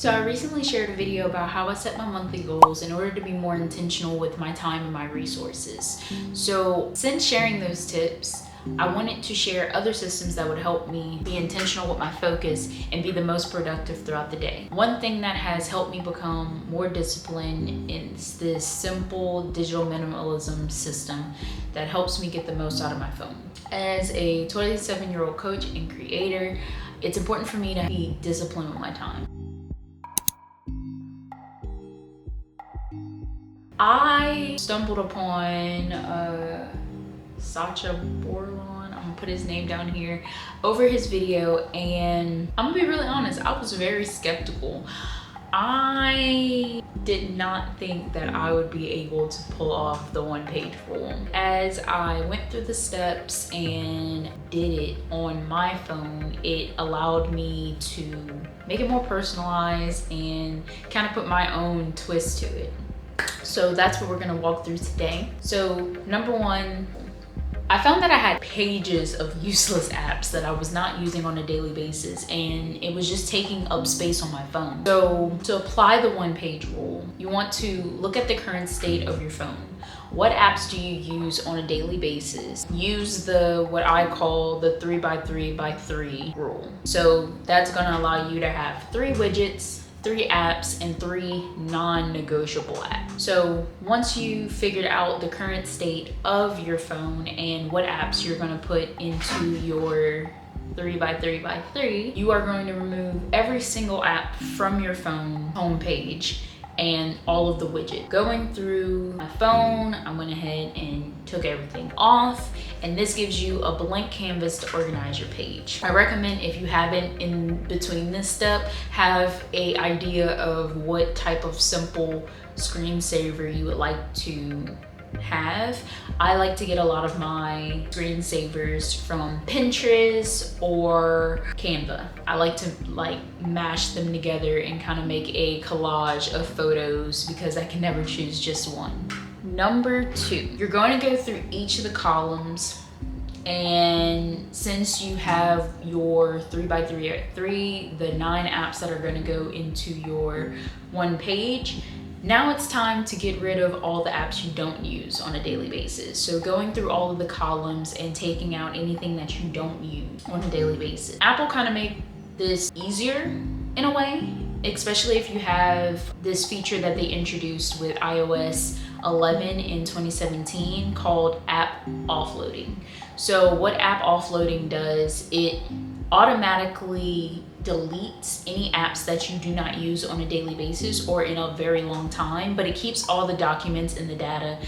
So I recently shared a video about how I set my monthly goals in order to be more intentional with my time and my resources. So since sharing those tips, I wanted to share other systems that would help me be intentional with my focus and be the most productive throughout the day. One thing that has helped me become more disciplined is this simple digital minimalism system that helps me get the most out of my phone. As a 27-year-old coach and creator, it's important for me to be disciplined with my time. I stumbled upon Sacha Bourlon, I'm gonna put his name down here, over his video, and I'm gonna be really honest, I was very skeptical. I did not think that I would be able to pull off the one-page rule. As I went through the steps and did it on my phone, it allowed me to make it more personalized and kind of put my own twist to it. So that's what we're gonna walk through today. So number one, I found that I had pages of useless apps that I was not using on a daily basis, and it was just taking up space on my phone. So to apply the one-page rule, you want to look at the current state of your phone. What apps do you use on a daily basis? Use what I call the 3x3x3 rule. So that's gonna allow you to have 3 widgets, 3 apps, and 3 non-negotiable apps. So once you figured out the current state of your phone and what apps you're gonna put into your 3x3x3, you are going to remove every single app from your phone homepage and all of the widgets. Going through my phone, I went ahead and took everything off, and this gives you a blank canvas to organize your page. I recommend, if you haven't in between this step, have an idea of what type of simple screensaver you would like to have. I like to get a lot of my screensavers from Pinterest or Canva. I like to mash them together and kind of make a collage of photos because I can never choose just one. Number 2, you're going to go through each of the columns, and since you have your 3x3x3, the 9 apps that are going to go into your one page, now it's time to get rid of all the apps you don't use on a daily basis. So going through all of the columns and taking out anything that you don't use on a daily basis. Apple kind of made this easier in a way, especially if you have this feature that they introduced with iOS 11 in 2017 called app offloading. So what app offloading does, it automatically deletes any apps that you do not use on a daily basis or in a very long time, but it keeps all the documents and the data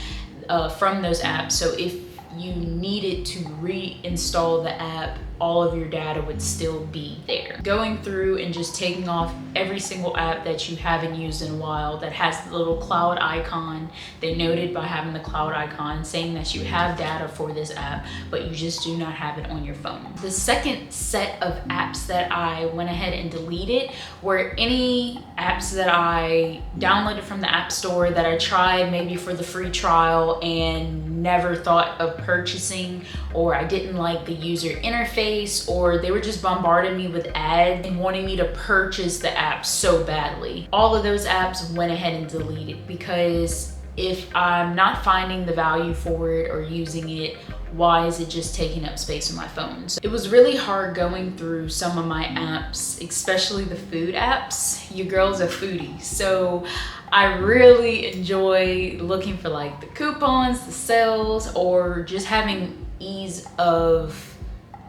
from those apps. So if you needed to reinstall the app, all of your data would still be there. Going through and just taking off every single app that you haven't used in a while that has the little cloud icon. They noted by having the cloud icon saying that you have data for this app, but you just do not have it on your phone. The second set of apps that I went ahead and deleted were any apps that I downloaded from the App Store that I tried maybe for the free trial and never thought of purchasing, or I didn't like the user interface, or they were just bombarding me with ads and wanting me to purchase the app so badly. All of those apps went ahead and deleted, because if I'm not finding the value for it or using it, why is it just taking up space on my phone? So it was really hard going through some of my apps, especially the food apps. Your girl's a foodie, so I really enjoy looking for the coupons, the sales, or just having ease of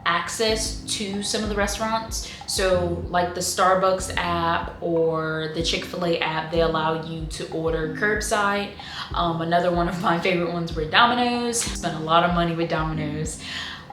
access to some of the restaurants. So like the Starbucks app or the Chick-fil-A app, they allow you to order curbside. Another one of my favorite ones were Domino's. Spent a lot of money with Domino's.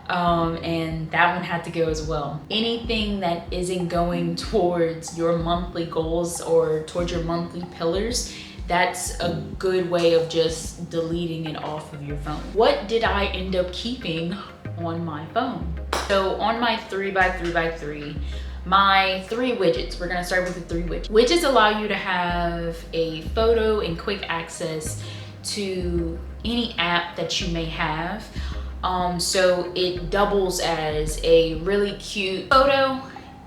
And that one had to go as well. Anything that isn't going towards your monthly goals or towards your monthly pillars, that's a good way of just deleting it off of your phone. What did I end up keeping on my phone? So on my 3x3x3, my 3 widgets, we're gonna start with the 3 widgets. Widgets allow you to have a photo and quick access to any app that you may have. So it doubles as a really cute photo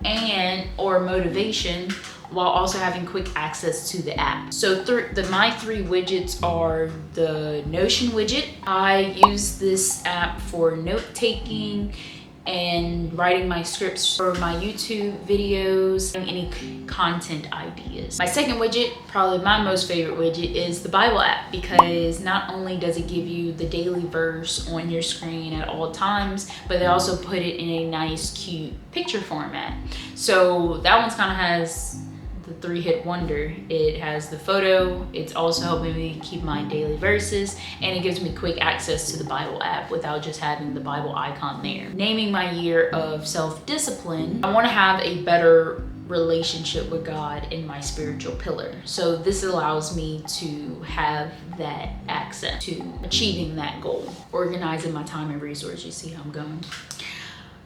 and or motivation while also having quick access to the app. So my 3 widgets are the Notion widget. I use this app for note-taking and writing my scripts for my YouTube videos and any content ideas. My second widget, probably my most favorite widget, is the Bible app, because not only does it give you the daily verse on your screen at all times, but they also put it in a nice, cute picture format. So that one's kind of has the 3-hit wonder. It has the photo, it's also helping me keep my daily verses, and it gives me quick access to the Bible app without just having the Bible icon there. Naming my year of self-discipline, I want to have a better relationship with God in my spiritual pillar. So this allows me to have that access to achieving that goal. Organizing my time and resources, you see how I'm going.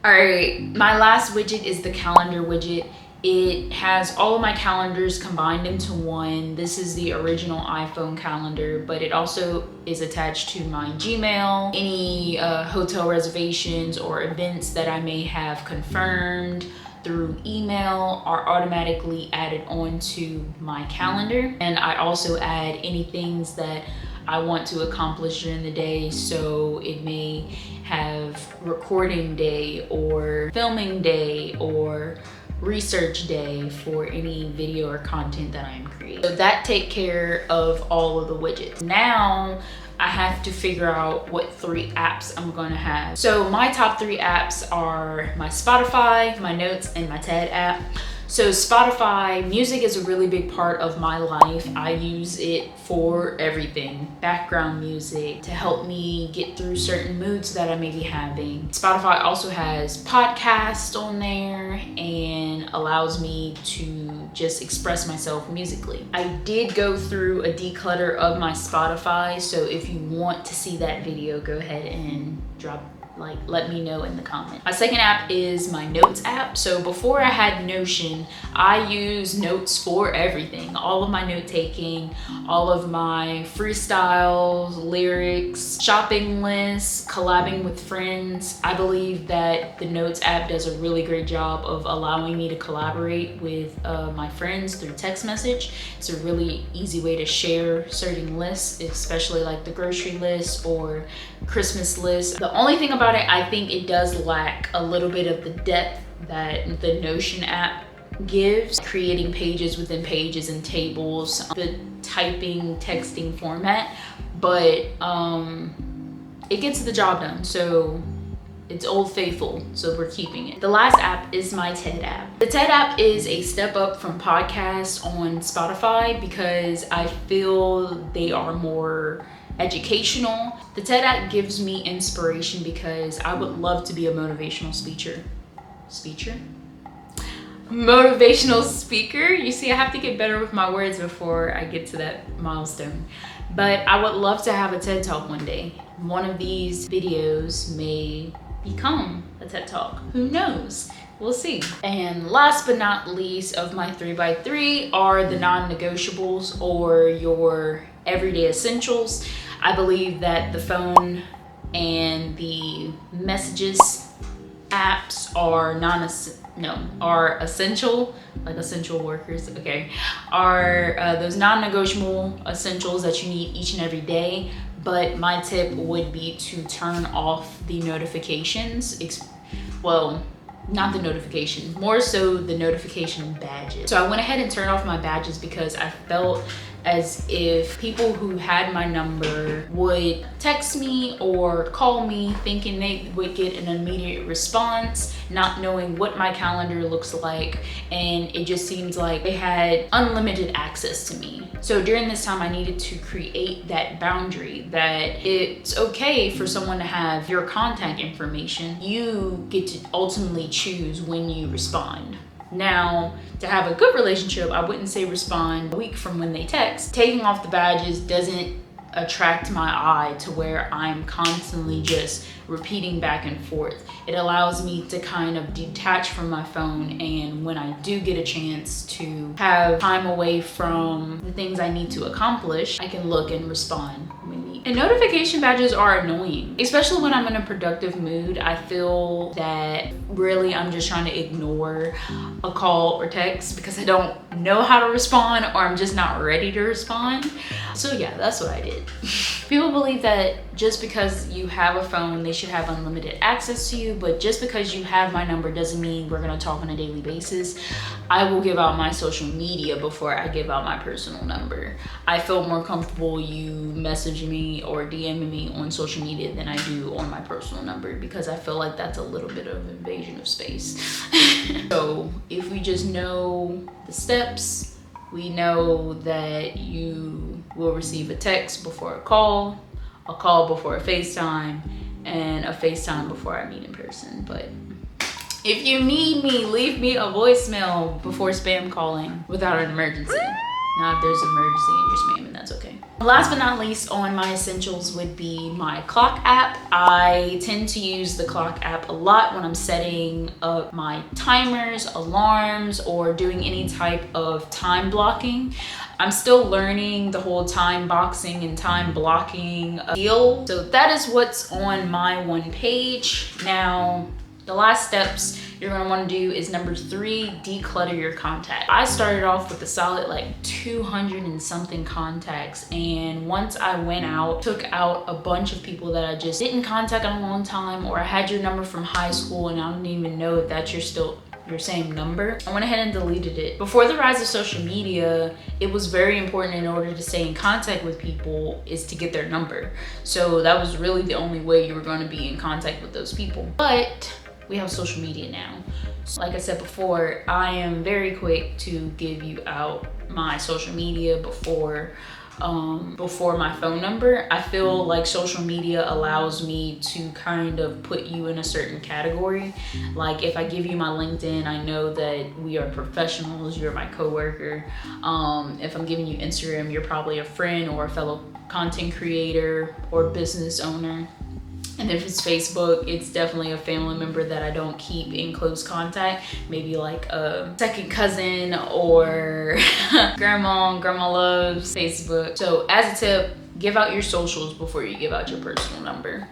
All right, my last widget is the calendar widget. It has all of my calendars combined into one. This is the original iPhone calendar, but it also is attached to my Gmail. Any hotel reservations or events that I may have confirmed through email are automatically added onto my calendar. And I also add any things that I want to accomplish during the day. So it may have recording day or filming day or research day for any video or content that I'm creating. So that take care of all of the widgets. Now I have to figure out what 3 apps I'm gonna have. So my top 3 apps are my Spotify, my Notes, and my TED app. So Spotify, music is a really big part of my life. I use it for everything. Background music to help me get through certain moods that I may be having. Spotify also has podcasts on there and allows me to just express myself musically. I did go through a declutter of my Spotify, so if you want to see that video, go ahead and let me know in the comments. My second app is my Notes app. So before I had Notion, I use Notes for everything. All of my note taking, all of my freestyles, lyrics, shopping lists, collabing with friends. I believe that the Notes app does a really great job of allowing me to collaborate with my friends through text message. It's a really easy way to share certain lists, especially like the grocery list or Christmas list. The only thing about it, I think it does lack a little bit of the depth that the Notion app gives, creating pages within pages and tables, the typing, texting format, but it gets the job done. So it's old faithful, so we're keeping it. The last app is my TED app. The TED app is a step up from podcasts on Spotify because I feel they are more educational. The TED app gives me inspiration because I would love to be a motivational motivational speaker. You see, I have to get better with my words before I get to that milestone. But I would love to have a TED Talk one day. One of these videos may become a TED Talk. Who knows? We'll see. And last but not least of my 3x3 are the non-negotiables, or your everyday essentials. I believe that the phone and the messages apps are essential, like essential workers, okay, are those non-negotiable essentials that you need each and every day. But my tip would be to turn off the notifications. Well, not the notifications, more so the notification badges. So I went ahead and turned off my badges because I felt as if people who had my number would text me or call me thinking they would get an immediate response, not knowing what my calendar looks like, and it just seems like they had unlimited access to me. So during this time, I needed to create that boundary that it's okay for someone to have your contact information. You get to ultimately choose when you respond. Now, to have a good relationship, I wouldn't say respond a week from when they text. Taking off the badges doesn't attract my eye to where I'm constantly just repeating back and forth. It allows me to kind of detach from my phone, and when I do get a chance to have time away from the things I need to accomplish, I can look and respond when needed. me. And notification badges are annoying, especially when I'm in a productive mood. I feel that really I'm just trying to ignore a call or text because I don't know how to respond, or I'm just not ready to respond. So yeah, that's what I did. People believe that just because you have a phone, they should have unlimited access to you, but just because you have my number doesn't mean we're gonna talk on a daily basis. I will give out my social media before I give out my personal number. I feel more comfortable you messaging me or DMing me on social media than I do on my personal number, because I feel like that's a little bit of invasion of space. So if we just know the steps, we know that you will receive a text before a call before a FaceTime, and a FaceTime before I meet in person. But if you need me, leave me a voicemail before spam calling without an emergency. Now, if there's an emergency and you're spamming, that's okay. Last but not least on my essentials would be my clock app. I tend to use the clock app a lot when I'm setting up my timers, alarms, or doing any type of time blocking. I'm still learning the whole time boxing and time blocking deal. So that is what's on my one page. Now, the last steps you're gonna wanna do is number 3, declutter your contacts. I started off with a solid like 200 and something contacts, and once I went out, took out a bunch of people that I just didn't contact in a long time, or I had your number from high school and I don't even know if that's your same number, I went ahead and deleted it. Before the rise of social media, it was very important in order to stay in contact with people is to get their number. So that was really the only way you were going to be in contact with those people. But we have social media now. So like I said before, I am very quick to give you out my social media before my phone number. I feel like social media allows me to kind of put you in a certain category. Like if I give you my LinkedIn, I know that we are professionals, you're my coworker. If I'm giving you Instagram, you're probably a friend or a fellow content creator or business owner. And if it's Facebook, it's definitely a family member that I don't keep in close contact. Maybe like a second cousin or grandma loves Facebook. So as a tip, give out your socials before you give out your personal number.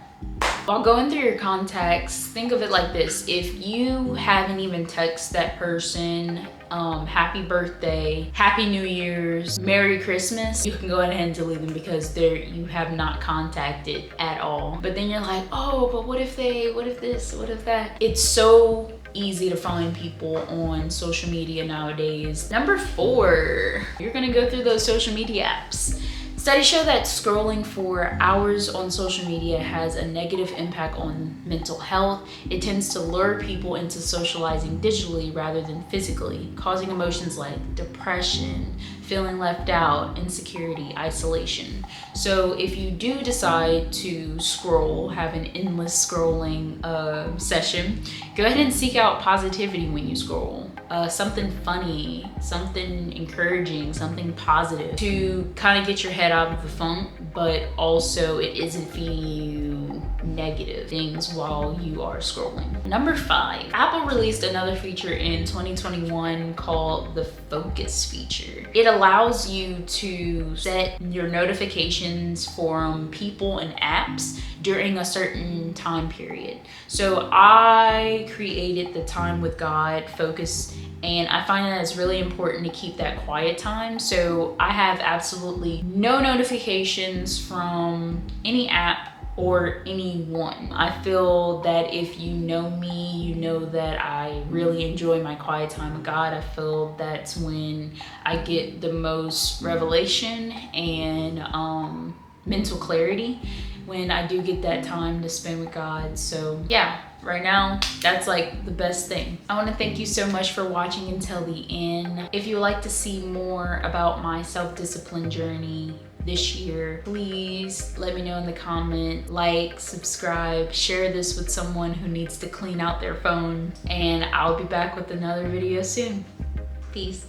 While going through your contacts, think of it like this. If you haven't even texted that person, happy birthday, happy New Year's, Merry Christmas, you can go ahead and delete them because you have not contacted at all. But then you're like, oh, but what if this, what if that? It's so easy to find people on social media nowadays. Number 4, you're gonna go through those social media apps. Studies show that scrolling for hours on social media has a negative impact on mental health. It tends to lure people into socializing digitally rather than physically, causing emotions like depression, feeling left out, insecurity, isolation. So if you do decide to scroll, have an endless scrolling session, go ahead and seek out positivity when you scroll. Something funny, something encouraging, something positive to kind of get your head out of the funk, but also it isn't feeding you negative things while you are scrolling. Number 5, Apple released another feature in 2021 called the focus feature. It allows you to set your notifications from people and apps during a certain time period. So I created the time with God focus, and I find that it's really important to keep that quiet time. So I have absolutely no notifications from any app or anyone. I feel that if you know me, you know that I really enjoy my quiet time with God. I feel that's when I get the most revelation and mental clarity, when I do get that time to spend with God. So yeah, right now, that's like the best thing. I want to thank you so much for watching until the end. If you would like to see more about my self-discipline journey this year, please let me know in the comment, like, subscribe, share this with someone who needs to clean out their phone, and I'll be back with another video soon. Peace.